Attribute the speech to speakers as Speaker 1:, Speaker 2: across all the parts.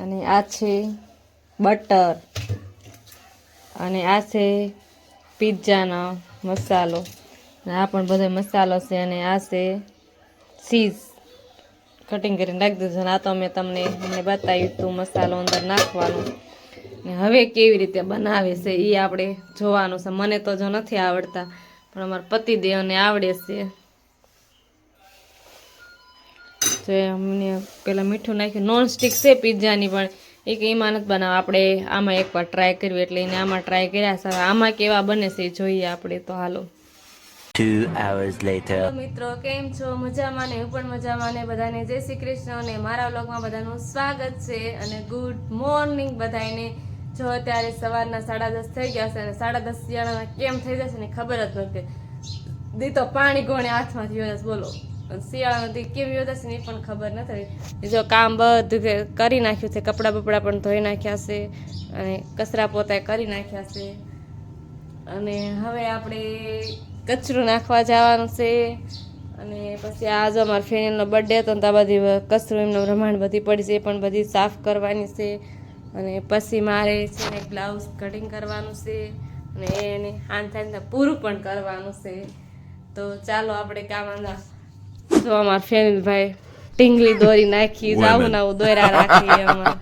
Speaker 1: અને આ છે બટર અને આ છે પિઝાનો મસાલો અને આ પણ બધો મસાલો છે અને આ છે ચીઝ કટિંગ કરીને નાખી દીધું અને આ તો મેં તમને બતાવ્યું તું મસાલો અંદર નાખવાનો ને હવે કેવી રીતે બનાવે છે એ આપણે જોવાનું છે મને તો જો નથી આવડતા પણ અમારા પતિદેવને આવડે છે તો અમને પેલા મીઠું નાખ્યું નોનસ્ટિક છે પિઝાની પણ એક એમાં નથી બનાવવા આપણે આમાં એકવાર ટ્રાય કર્યું એટલે એને આમાં ટ્રાય કર્યા છે આમાં કેવા બને છે જોઈએ આપણે તો હાલો
Speaker 2: 2 hours later.
Speaker 1: મિત્રો કેમ છો મજામાં ને હું પણ મજામાં ને બધાને જય શ્રી કૃષ્ણ અને મારા વ્લોગમાં બધાનું સ્વાગત છે અને ગુડ મોર્નિંગ બધાને જો અત્યારે સવારના 10:30 થઈ ગયા છે અને 10:30 શિયાળામાં કેમ થઈ જશે ને ખબર જ નથી દી તો પાણી ગોણે હાથમાંથી યોજાશે બોલો શિયાળામાં દી કેમ યોજાશે ને એ પણ ખબર નથી જો કામ બધું કરી નાખ્યું છે કપડાં બપડા પણ ધોઈ નાખ્યા છે અને કચરા પોતા કરી નાખ્યા છે અને હવે આપણે કચરું નાખવા જવાનું છે અને પછી આ જો અમારા ફેનિલનો બર્થડે હતો ને તો આ બધી કચરું એમનું રમાણ બધી પડી છે એ પણ બધી સાફ કરવાની છે અને પછી મારે છે ને બ્લાઉઝ કટિંગ કરવાનું છે અને એને હાન થાય પૂરું પણ કરવાનું છે તો ચાલો આપણે કામ જો અમારા ફેનિલભાઈ ટીંગલી દોરી નાખી આવું નવું દોરા રાખી એમાં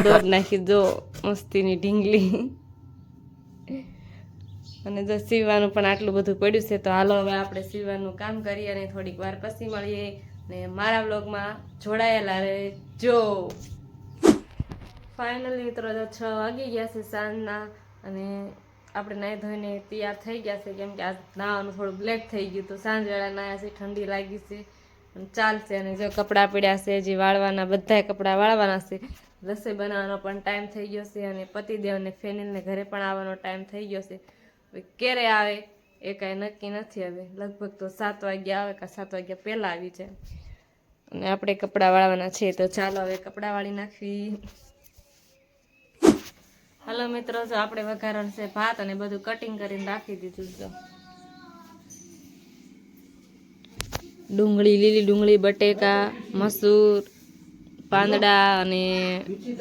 Speaker 1: દોરી નાખી જો મસ્તીની ઢીંગલી અને જો સીવવાનું પણ આટલું બધું પડ્યું છે તો હાલો હવે આપણે સીવવાનું કામ કરીએ અને થોડીક વાર પછી મળીએ ને મારા વ્લોગમાં જોડાયેલા રહેજો ફાઇનલી મિત્રો તો 6 વાગી ગયા છે સાંજના અને આપણે નાહી ધોઈને તૈયાર થઈ ગયા છે કેમ કે આ નાવાનું થોડું લેટ થઈ ગયું તો સાંજ વેળા નાહ્યા છે ઠંડી લાગી છે અને ચાલશે અને જો કપડાં પડ્યા છે હજી વાળવાના બધાય કપડાં વાળવાના છે રસોઈ બનાવવાનો પણ ટાઈમ થઈ ગયો છે અને પતિદેવને ફેનિલને ઘરે પણ આવવાનો ટાઈમ થઈ ગયો છે ક્યારે આવે એ કાંઈ નક્કી નથી હવે લગભગ તો 7 વાગ્યા આવે કે 7 વાગ્યા પહેલાં આવી જાય અને આપણે કપડાં વાળવાના છે તો ચાલો હવે કપડાં વાળી નાખવી હાલો મિત્રો જો આપણે વઘારણ છે ભાત અને બધું કટિંગ કરીને રાખી દીધું જો ડુંગળી લીલી ડુંગળી બટેકા મસૂર પાંદડા અને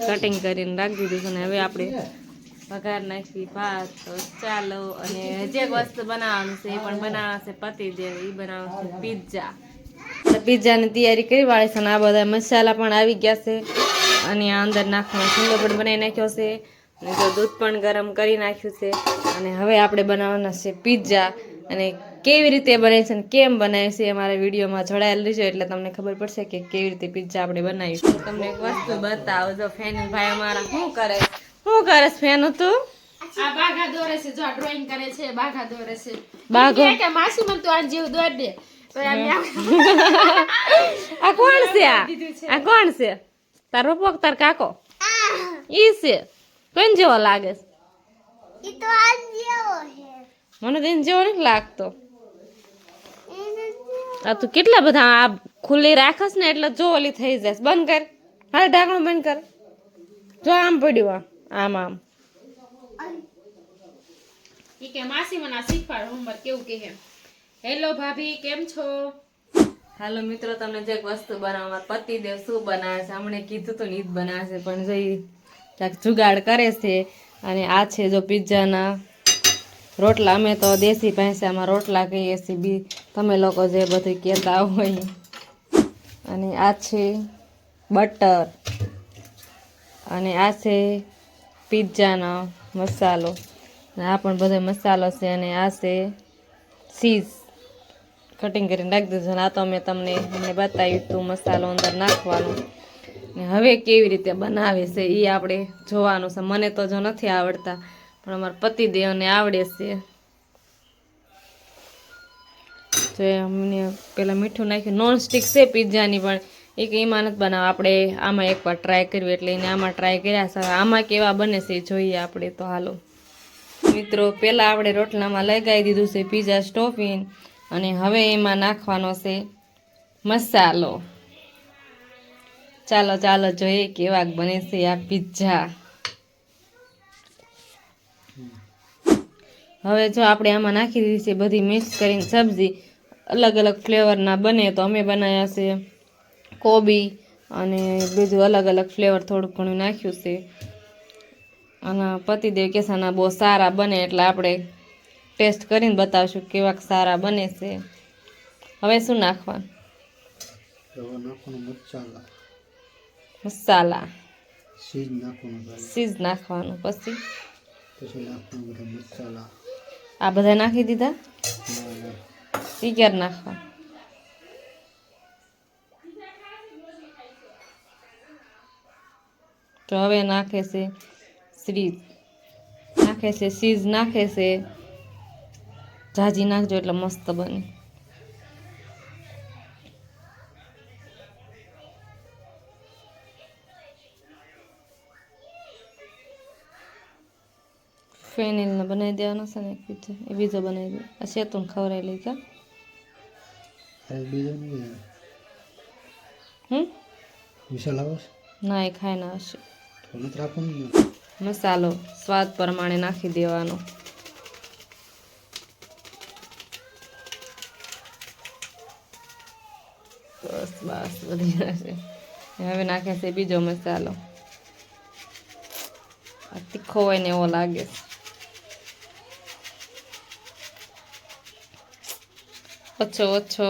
Speaker 1: કટિંગ કરીને રાખી દીધું અને હવે આપણે વઘાર નાખી ભાત તો ચાલો અને જે વસ્તુ બનાવવાનું છે એ પણ બનાવશે પતિદેવ એ બનાવશે પિઝા પિઝાની તૈયારી કરી વાળી છે અને આ બધા મસાલા પણ આવી ગયા છે અને આ અંદર નાખવાનો સુંદર પણ બનાવી નાખ્યો છે અને જો દૂધ પણ ગરમ કરી નાખ્યું છે અને હવે આપણે બનાવવાના છે પિઝા અને કેવી રીતે બને છે અને કેમ બનાવે છે અમારા વિડીયોમાં જોડાયેલ રહેજો એટલે તમને ખબર પડશે કે કેવી રીતે પિઝા આપણે બનાવીશું તમને એક વસ્તુ બતાવો જો ફેનિલ ભાઈ અમારા શું કરે ફેનું તું
Speaker 3: આ બાઘા દોરે છે જો ડ્રોઈંગ કરે છે બાઘા દોરે છે
Speaker 1: બાઘો
Speaker 3: કે માસી મન તો આ જેવ દોર દે તો
Speaker 1: આ કોણ છે આ કોણ છે તારો પપ્પો તાર કાકો ઈ છે કોણ જેવો લાગે છે
Speaker 3: ઈ તો આ જેવો છે
Speaker 1: મને તો જેવો નથી લાગતો આ તું કેટલા બધા આ ખુલ્લી રાખસ ને એટલે જો ઓલી થઈ જશે બંધ કર હાલ ઢાંકણું બંધ કર જો આમ પડ્યું આમ
Speaker 3: ઈ કે માસી મને શીખવાડ હોમવર્ક કેવું કે હે હેલો ભાભી કેમ છો
Speaker 1: હાલો મિત્રો તમને જે વસ્તુ બનાવવા પતિદેવ શું બનાવે છે હમણે કીધું તો ઈ જ બનાવે છે પણ જઈ ક્યાંક જુગાડ કરે છે અને આ છે જો પિઝાના રોટલા અમે તો દેશી ભાષામાં રોટલા કહીએ છીએ બી તમે લોકો જે બધું કહેતા હોય અને આ છે બટર અને આ છે પિઝાનો મસાલો અને આ પણ બધો મસાલો છે અને આ છે ચીઝ કટિંગ કરીને નાખી દીધું અને આ તો મેં તમને બતાવ્યું તું મસાલો અંદર નાખવાનો ને હવે કેવી રીતે બનાવે છે એ આપણે જોવાનું છે મને તો જો નથી આવડતા પણ અમારા પતિદેવને આવડે છે તો અમને પેલા મીઠું નાખ્યું નોનસ્ટિક છે પિઝાની પણ એક એમાં નથી બનાવવા આપણે આમાં એકવાર ટ્રાય કર્યું એટલે એને આમાં ટ્રાય કર્યા છે આમાં કેવા બને છે જોઈએ આપણે તો હાલો મિત્રો પહેલાં આપણે રોટલામાં લગાવી દીધું છે પિઝા સ્ટોફિંગ અને હવે એમાં નાખવાનો છે મસાલો ચાલો ચાલો જોઈએ કેવા બને છે આ પિઝા હવે જો આપણે આમાં નાખી દીધી છે બધી મિક્સ કરીને સબ્જી અલગ અલગ ફ્લેવરના બને તો અમે બનાવ્યા છે કોબી અને બીજું અલગ અલગ ફ્લેવર થોડુંક ઘણું નાખ્યું છે. અને પતિદેવ કેસાના બહુ સારા બને એટલે આપણે ટેસ્ટ કરીને બતાવશું કેવા સારા બને છે. હવે શું નાખવાનું? મસાલા ચીઝ નાખવાનું. પછી આ બધા નાખી દીધા. ઈ ક્યારે નાખવા? તો હવે નાખે છે ચીઝ, નાખે છે ચીઝ, નાખે છે. ઝાજી નાખજો એટલે મસ્ત બને. ફેનિલને બનાવી દેવાનો છે ને એક બીજો, એ બીજો બનાવી દે. આ શેતુને ખવડાવી લઈ કા. ના એ ખાઈ ના હશે. મસાલો સ્વાદ પ્રમાણે નાખી દેવાનો. બસ બસ બધી જશે. હવે નાખે છે બીજો મસાલો. આ તીખો હોય ને એવો લાગે છે. ઓછો ઓછો.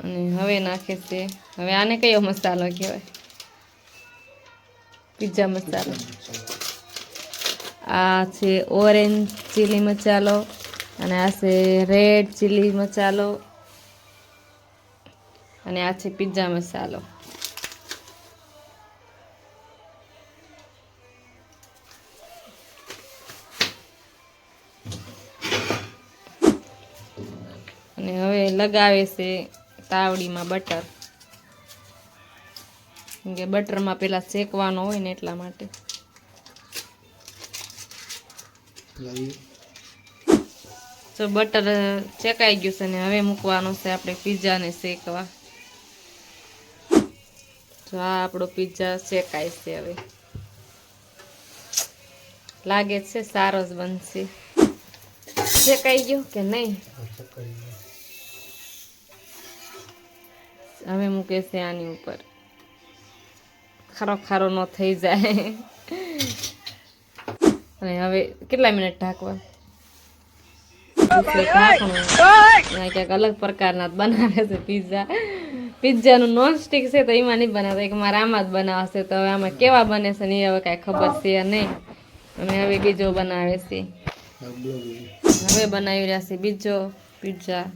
Speaker 1: અને હવે નાખે છે, હવે આને કયો મસાલો કહેવાય? પિઝા મસાલો. આ છે ઓરેન્જ ચીલી મસાલો અને આ છે રેડ ચીલી મસાલો અને આ છે પિઝા મસાલો. અને હવે લગાવે છે તાવડીમાં બટર, કેમ કે બટરમાં પેલા શેકવાનો હોય ને એટલા માટે. તો બટર શેકાઈ ગયું છે ને હવે મૂકવાનું છે આપણે પિઝાને શેકવા. તો આ આપણો પિઝા શેકાય છે. હવે લાગે છે સારો જ બનશે. શેકાઈ ગયો કે નહીં? હવે મૂકે છે આની ઉપર, ખારો ખારો ન થઈ જાય. અને હવે કેટલા મિનિટ ઢાંકવા? ક્યાંક અલગ પ્રકારના બનાવે છે પિઝા. પિઝાનું નોનસ્ટિક છે તો એમાં નહીં બનાવતા, એક મારા આમાં જ બનાવશે. તો હવે આમાં કેવા બને છે ને એ હવે કાંઈ ખબર છે નહીં. અને હવે બીજો બનાવે છે. હવે બનાવી રહ્યા છે બીજો પિઝા.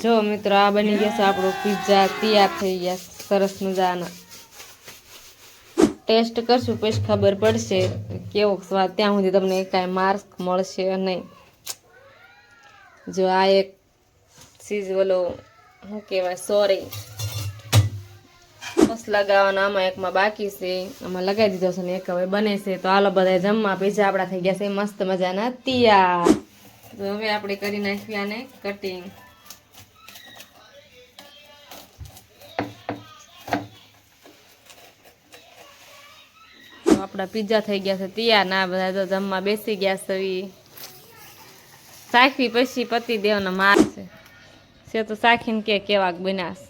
Speaker 1: જો મિત્રો આ બની ગયા છે આપણો પિઝા, તૈયાર થઈ ગયા સરસ મજાના. ટેસ્ટ કરશું પછી ખબર પડશે કેવો સ્વાદ. ત્યાં સુધી તમને કાંઈ માર્ક મળશે નહીં. જો આ એક ચીઝ ઓલો શું કહેવાય, સોરી બસ લગાવવાનો આમાં એકમાં બાકી છે, આમાં લગાવી દીધો છે ને એક હવે બને છે. તો હાલો બધા જમવા. પિઝા આપણા થઈ ગયા છે મસ્ત મજાના તૈયાર. તો હવે આપણે કરી નાખીએ આને કટિંગ. આપણા પિઝા થઈ ગયા છે તૈયાર. ના બધા તો જમવા બેસી ગયા છે. સાખી પછી પતિ દેવનો માર છે તો સાખીને કે કેવાક બનાસ.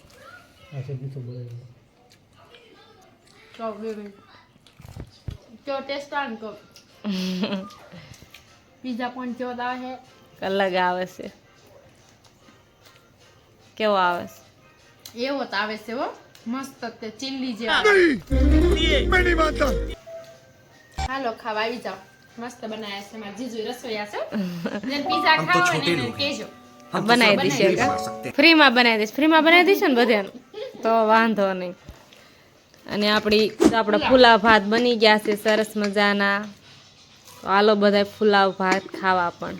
Speaker 3: ટેસ્ટ આનો પિઝા પણ કેવો આવે છે?
Speaker 1: અલગ આવે છે. કેવો આવે છે?
Speaker 3: એવો તો આવે છે હો, મસ્ત તે ચીલી જે. હાલો ખાવા આવી જાઓ. મસ્ત બનાવ્યા છે મારા જીજુ રસોઈયા છે. જેને પિઝા ખાવા હોય ને એને કહેજો,
Speaker 1: બનાવી દઈશું. ફ્રીમાં બનાવી દઈશ. ફ્રીમાં બનાવી દઈશું ને બધાને તો વાંધો નહીં. અને આપણા પુલાવ ભાત બની ગયા છે સરસ મજાના. હાલો બધા પુલાવ ભાત ખાવા પણ.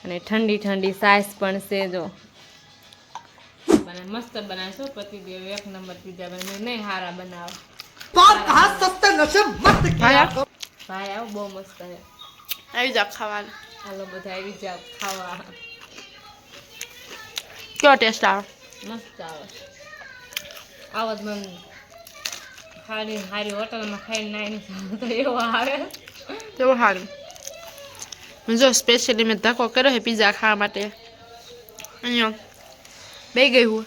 Speaker 1: અને ઠંડી ઠંડી સાઈસ પણ છે. જો મસ્ત બનાવશો પતિદેવ, એક નંબર પિઝા બને. નહીં હારા બનાવો ભાઈ. આવો બહુ મસ્ત છે.
Speaker 3: આવી જાઓ ખાવાનું.
Speaker 1: હાલો બધા આવી જાવ ખાવા.
Speaker 3: કેવો ટેસ્ટ આવે?
Speaker 1: મસ્ત આવે. આવો જ મને હારી હોટલમાં ખાઈને નાઈ તો એવો આવે.
Speaker 3: કેવું સારું. જો સ્પેશિયલી મેં ધક્કો કર્યો છે પીઝા ખાવા માટે અહીંયા બે ગઈ હું